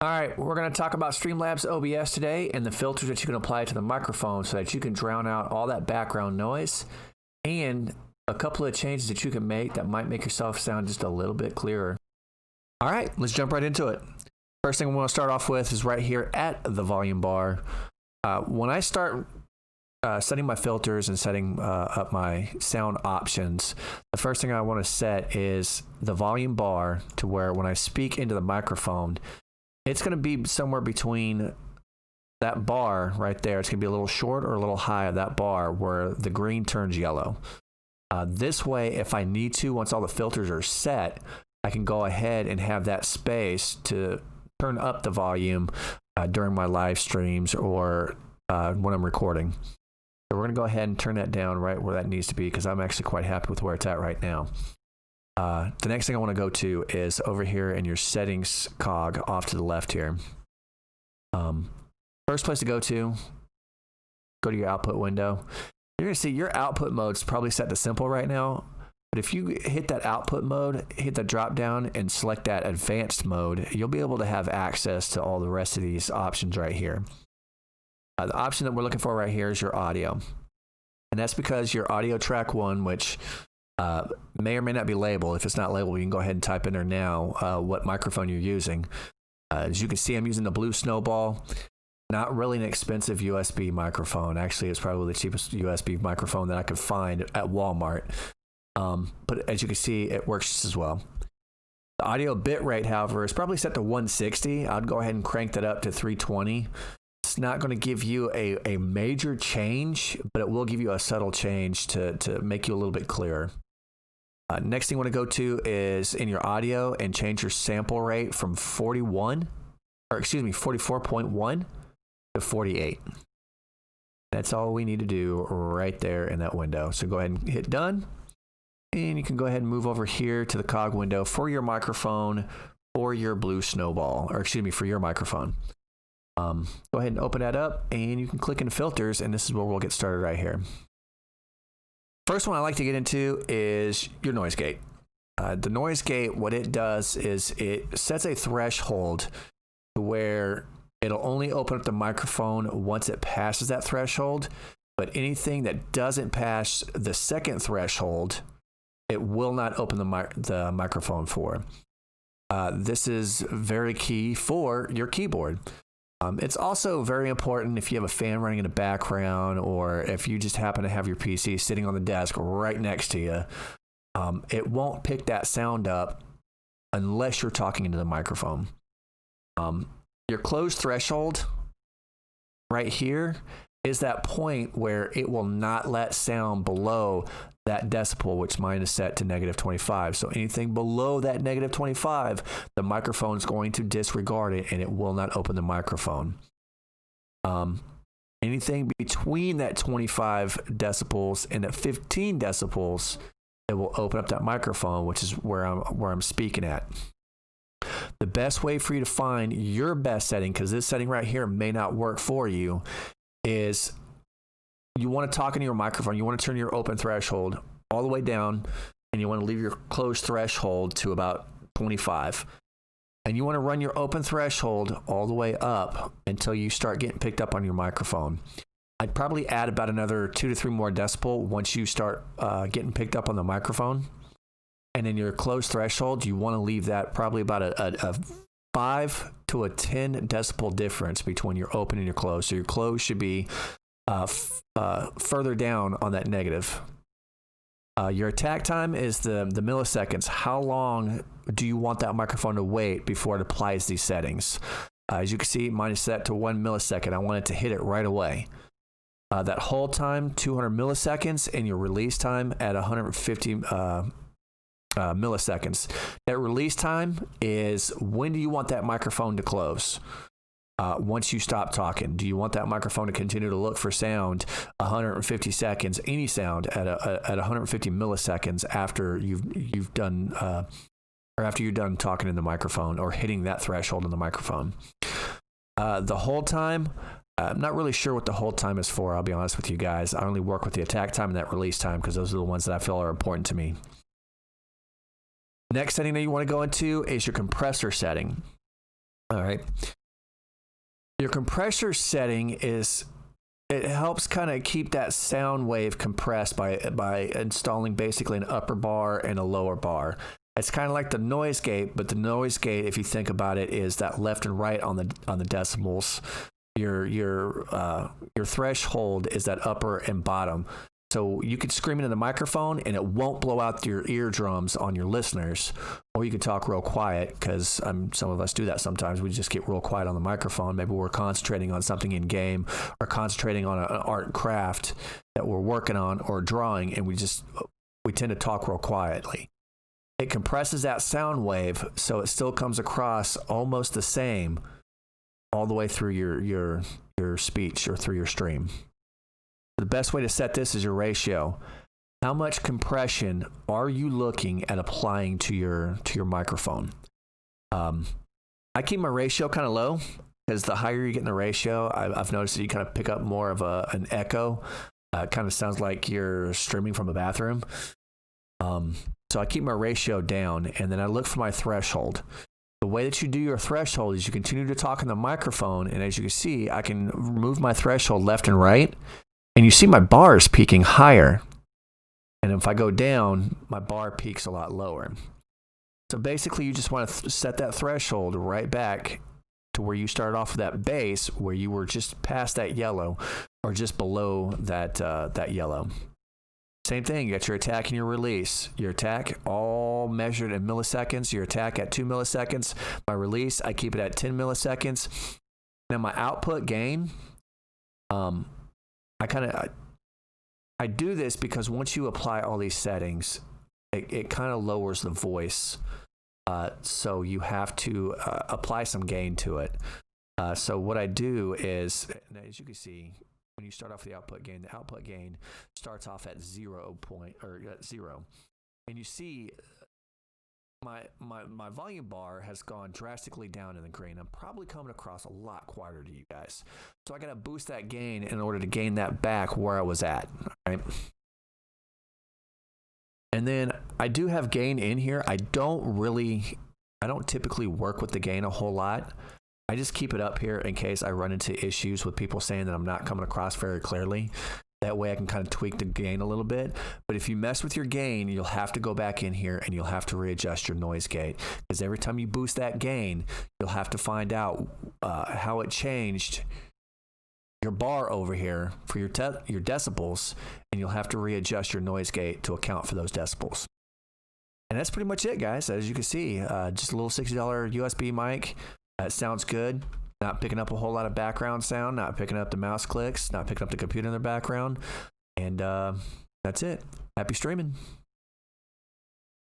All right, we're going to talk about Streamlabs OBS today and the filters that you can apply to the microphone so that you can drown out all that background noise, and a couple of changes that you can make that might make yourself sound just a little bit clearer. All right, let's jump right into it. First thing we want to start off with is right here at the volume bar. When I start setting my filters and setting up my sound options, the first thing I want to set is the volume bar to where when I speak into the microphone, it's going to be somewhere between that bar right there. It's going to be a little short or a little high of that bar where the green turns yellow. This way, if I need to, once all the filters are set, I can go ahead and have that space to turn up the volume during my live streams or when I'm recording. So we're going to go ahead and turn that down right where that needs to be because I'm actually quite happy with where it's at right now. The next thing I want to go to is over here in your settings cog off to the left here. First place to go to your output window. You're going to see your output mode's probably set to simple right now. But if you hit that output mode, hit the drop down and select that advanced mode, you'll be able to have access to all the rest of these options right here. The option that we're looking for right here is your audio. And that's because your audio track 1, which may or may not be labeled. If it's not labeled, you can go ahead and type in there now what microphone you're using. As you can see, I'm using the Blue Snowball. Not really an expensive USB microphone. Actually, it's probably the cheapest USB microphone that I could find at Walmart. But as you can see, it works just as well. The audio bit rate, however, is probably set to 160. I'd go ahead and crank that up to 320. It's not going to give you a major change, but it will give you a subtle change to make you a little bit clearer. Next thing you want to go to is in your audio and change your sample rate from 44.1 to 48. That's all we need to do right there in that window. So go ahead and hit done. And you can go ahead and move over here to the cog window for your microphone or your Blue Snowball, or excuse me, for your microphone. Go ahead and open that up and you can click in filters, and this is where we'll get started right here. First one I like to get into is your noise gate. The noise gate, what it does is it sets a threshold to where it'll only open up the microphone once it passes that threshold, but anything that doesn't pass the second threshold, it will not open the microphone for. This is very key for your keyboard. It's also very important if you have a fan running in the background or if you just happen to have your PC sitting on the desk right next to you. It won't pick that sound up unless you're talking into the microphone. Your closed threshold right here is that point where it will not let sound below that decibel, which mine is set to -25. So anything below that -25, the microphone's going to disregard it and it will not open the microphone. Anything between that 25 decibels and that 15 decibels, it will open up that microphone, which is where I'm speaking at. The best way for you to find your best setting, because this setting right here may not work for you, is you want to talk into your microphone. You want to turn your open threshold all the way down, and you want to leave your closed threshold to about 25. And you want to run your open threshold all the way up until you start getting picked up on your microphone. I'd probably add about another 2 to 3 more decibel once you start getting picked up on the microphone. And in your closed threshold, you want to leave that probably about a 5 to a 10 decibel difference between your open and your closed. So your closed should be further down on that negative. Your attack time is the milliseconds. How long do you want that microphone to wait before it applies these settings? As you can see, mine is set to 1 millisecond. I want it to hit it right away. That hold time, 200 milliseconds, and your release time at 150 milliseconds. That release time is when do you want that microphone to close? Once you stop talking, do you want that microphone to continue to look for sound 150 seconds, any sound at 150 milliseconds after you've done or after you're done talking in the microphone or hitting that threshold in the microphone? The hold time, I'm not really sure what the hold time is for. I'll be honest with you guys. I only work with the attack time and that release time because those are the ones that I feel are important to me. Next setting that you want to go into is your compressor setting. All right. Your compressor setting is, it helps kind of keep that sound wave compressed by installing basically an upper bar and a lower bar. It's kind of like the noise gate, but the noise gate, if you think about it, is that left and right on the decibels. Your threshold is that upper and bottom. So you could scream into the microphone and it won't blow out your eardrums on your listeners, or you could talk real quiet, because some of us do that sometimes. We just get real quiet on the microphone. Maybe we're concentrating on something in game, or concentrating on an art and craft that we're working on or drawing, and we tend to talk real quietly. It compresses that sound wave so it still comes across almost the same all the way through your speech or through your stream. The best way to set this is your ratio. How much compression are you looking at applying to your microphone? I keep my ratio kind of low, because the higher you get in the ratio, I've noticed that you kind of pick up more of an echo. It kind of sounds like you're streaming from a bathroom. So I keep my ratio down, and then I look for my threshold. The way that you do your threshold is you continue to talk in the microphone, and as you can see, I can move my threshold left and right, and you see my bars peaking higher. And if I go down, my bar peaks a lot lower. So basically, you just want to set that threshold right back to where you started off with that bass, where you were just past that yellow, or just below that yellow. Same thing, you got your attack and your release. Your attack, all measured in milliseconds. Your attack at 2 milliseconds. My release, I keep it at 10 milliseconds. Now my output gain, I do this because once you apply all these settings, it kind of lowers the voice. So you have to apply some gain to it. So what I do is, as you can see, when you start off the output gain starts off at 0. And you see my volume bar has gone drastically down in the green. I'm probably coming across a lot quieter to you guys. So I got to boost that gain in order to gain that back where I was at. All right. And then I do have gain in here. I don't typically work with the gain a whole lot. I just keep it up here in case I run into issues with people saying that I'm not coming across very clearly. That way I can kind of tweak the gain a little bit. But if you mess with your gain, you'll have to go back in here and you'll have to readjust your noise gate. Because every time you boost that gain, you'll have to find out how it changed your bar over here for your decibels, and you'll have to readjust your noise gate to account for those decibels. And that's pretty much it, guys. As you can see, just a little $60 USB mic. It sounds good. Not picking up a whole lot of background sound, not picking up the mouse clicks, not picking up the computer in the background. And that's it. Happy streaming.